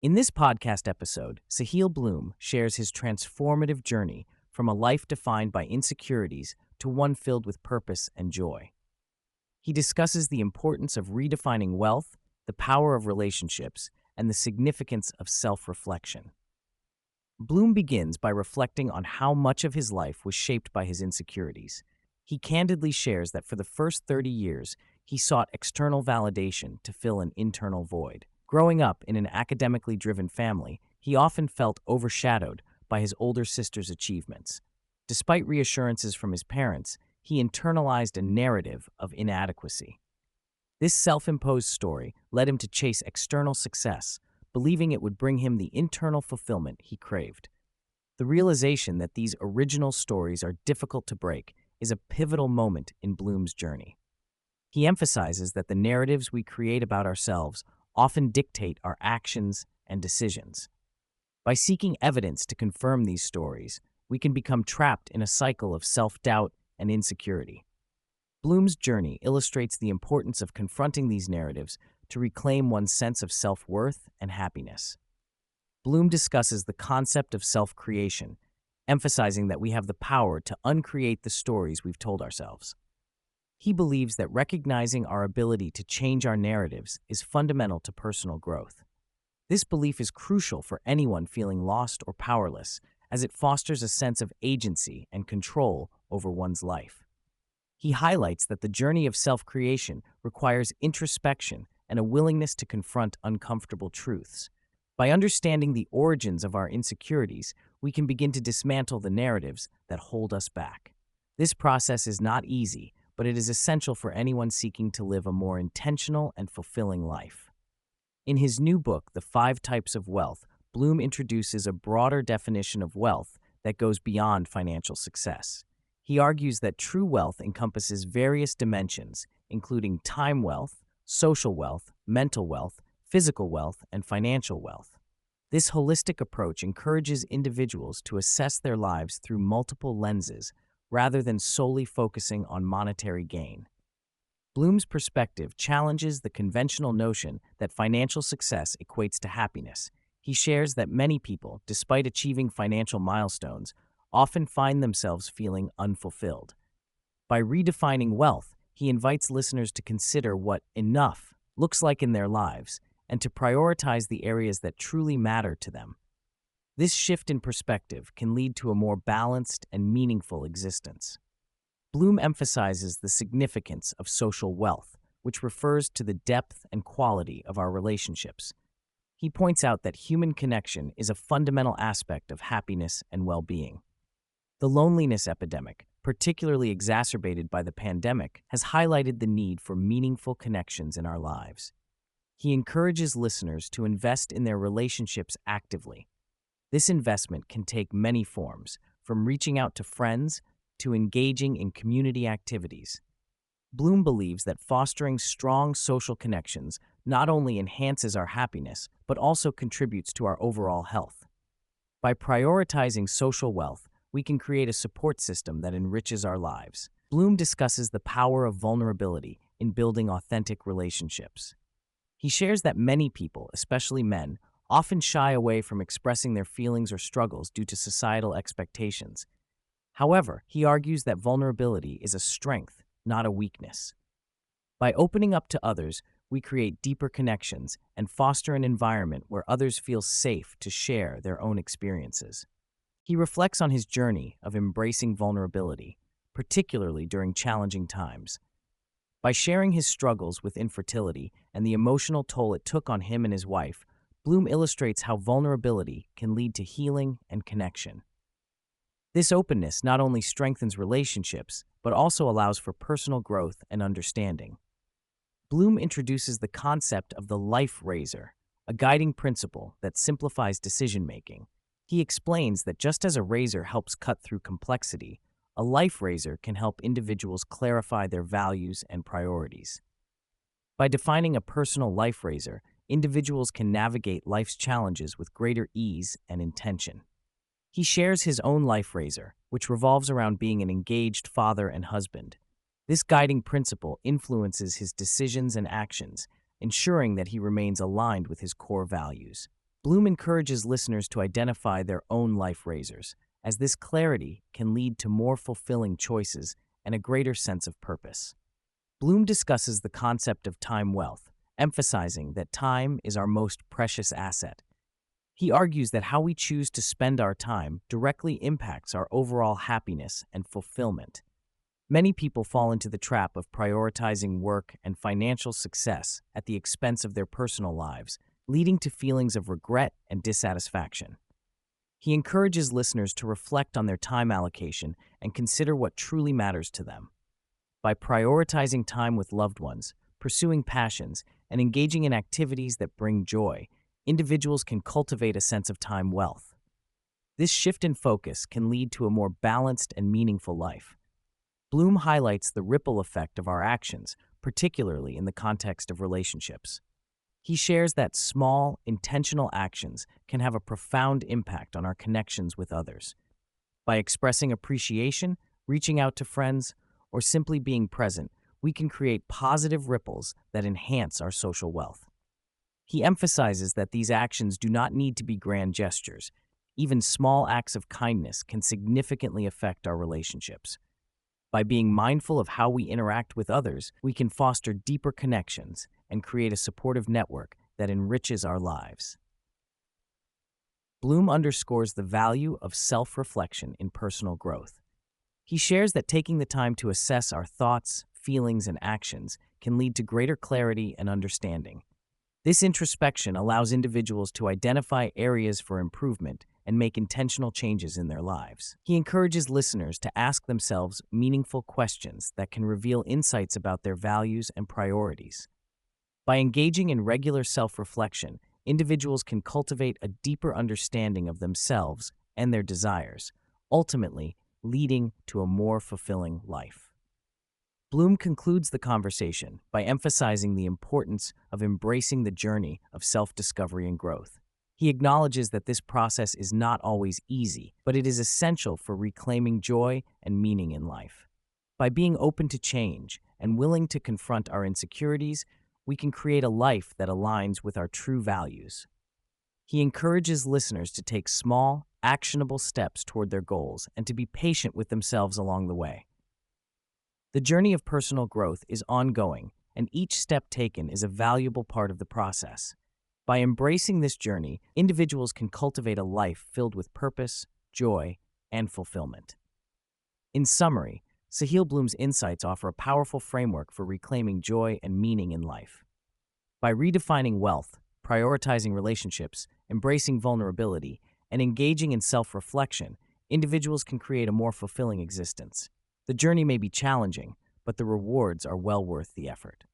In this podcast episode, Sahil Bloom shares his transformative journey from a life defined by insecurities to one filled with purpose and joy. He discusses the importance of redefining wealth, the power of relationships, and the significance of self-reflection. Bloom begins by reflecting on how much of his life was shaped by his insecurities. He candidly shares that for the first 30 years, he sought external validation to fill an internal void. Growing up in an academically driven family, he often felt overshadowed by his older sister's achievements. Despite reassurances from his parents, he internalized a narrative of inadequacy. This self-imposed story led him to chase external success, believing it would bring him the internal fulfillment he craved. The realization that these original stories are difficult to break is a pivotal moment in Bloom's journey. He emphasizes that the narratives we create about ourselves often dictate our actions and decisions. By seeking evidence to confirm these stories, we can become trapped in a cycle of self-doubt and insecurity. Bloom's journey illustrates the importance of confronting these narratives to reclaim one's sense of self-worth and happiness. Bloom discusses the concept of self-creation, emphasizing that we have the power to uncreate the stories we've told ourselves. He believes that recognizing our ability to change our narratives is fundamental to personal growth. This belief is crucial for anyone feeling lost or powerless, as it fosters a sense of agency and control over one's life. He highlights that the journey of self-creation requires introspection and a willingness to confront uncomfortable truths. By understanding the origins of our insecurities, we can begin to dismantle the narratives that hold us back. This process is not easy, but it is essential for anyone seeking to live a more intentional and fulfilling life. In his new book, The 5 Types of Wealth, Bloom introduces a broader definition of wealth that goes beyond financial success. He argues that true wealth encompasses various dimensions, including time wealth, social wealth, mental wealth, physical wealth, and financial wealth. This holistic approach encourages individuals to assess their lives through multiple lenses rather than solely focusing on monetary gain. Bloom's perspective challenges the conventional notion that financial success equates to happiness. He shares that many people, despite achieving financial milestones, often find themselves feeling unfulfilled. By redefining wealth, he invites listeners to consider what enough looks like in their lives and to prioritize the areas that truly matter to them. This shift in perspective can lead to a more balanced and meaningful existence. Bloom emphasizes the significance of social wealth, which refers to the depth and quality of our relationships. He points out that human connection is a fundamental aspect of happiness and well-being. The loneliness epidemic, particularly exacerbated by the pandemic, has highlighted the need for meaningful connections in our lives. He encourages listeners to invest in their relationships actively. This investment can take many forms, from reaching out to friends to engaging in community activities. Bloom believes that fostering strong social connections not only enhances our happiness, but also contributes to our overall health. By prioritizing social wealth, we can create a support system that enriches our lives. Bloom discusses the power of vulnerability in building authentic relationships. He shares that many people, especially men, often shy away from expressing their feelings or struggles due to societal expectations. However, he argues that vulnerability is a strength, not a weakness. By opening up to others, we create deeper connections and foster an environment where others feel safe to share their own experiences. He reflects on his journey of embracing vulnerability, particularly during challenging times. By sharing his struggles with infertility and the emotional toll it took on him and his wife, Bloom illustrates how vulnerability can lead to healing and connection. This openness not only strengthens relationships, but also allows for personal growth and understanding. Bloom introduces the concept of the life razor, a guiding principle that simplifies decision-making. He explains that just as a razor helps cut through complexity, a life razor can help individuals clarify their values and priorities. By defining a personal life razor, individuals can navigate life's challenges with greater ease and intention. He shares his own life razor, which revolves around being an engaged father and husband. This guiding principle influences his decisions and actions, ensuring that he remains aligned with his core values. Bloom encourages listeners to identify their own life razors, as this clarity can lead to more fulfilling choices and a greater sense of purpose. Bloom discusses the concept of time wealth, emphasizing that time is our most precious asset. He argues that how we choose to spend our time directly impacts our overall happiness and fulfillment. Many people fall into the trap of prioritizing work and financial success at the expense of their personal lives, leading to feelings of regret and dissatisfaction. He encourages listeners to reflect on their time allocation and consider what truly matters to them. By prioritizing time with loved ones, pursuing passions, and engaging in activities that bring joy, individuals can cultivate a sense of time wealth. This shift in focus can lead to a more balanced and meaningful life. Bloom highlights the ripple effect of our actions, particularly in the context of relationships. He shares that small, intentional actions can have a profound impact on our connections with others. By expressing appreciation, reaching out to friends, or simply being present, we can create positive ripples that enhance our social wealth. He emphasizes that these actions do not need to be grand gestures. Even small acts of kindness can significantly affect our relationships. By being mindful of how we interact with others, we can foster deeper connections and create a supportive network that enriches our lives. Bloom underscores the value of self-reflection in personal growth. He shares that taking the time to assess our thoughts, feelings, and actions can lead to greater clarity and understanding. This introspection allows individuals to identify areas for improvement and make intentional changes in their lives. He encourages listeners to ask themselves meaningful questions that can reveal insights about their values and priorities. By engaging in regular self-reflection, individuals can cultivate a deeper understanding of themselves and their desires, ultimately leading to a more fulfilling life. Bloom concludes the conversation by emphasizing the importance of embracing the journey of self-discovery and growth. He acknowledges that this process is not always easy, but it is essential for reclaiming joy and meaning in life. By being open to change and willing to confront our insecurities, we can create a life that aligns with our true values. He encourages listeners to take small, actionable steps toward their goals and to be patient with themselves along the way. The journey of personal growth is ongoing, and each step taken is a valuable part of the process. By embracing this journey, individuals can cultivate a life filled with purpose, joy, and fulfillment. In summary, Sahil Bloom's insights offer a powerful framework for reclaiming joy and meaning in life. By redefining wealth, prioritizing relationships, embracing vulnerability, and engaging in self-reflection, individuals can create a more fulfilling existence. The journey may be challenging, but the rewards are well worth the effort.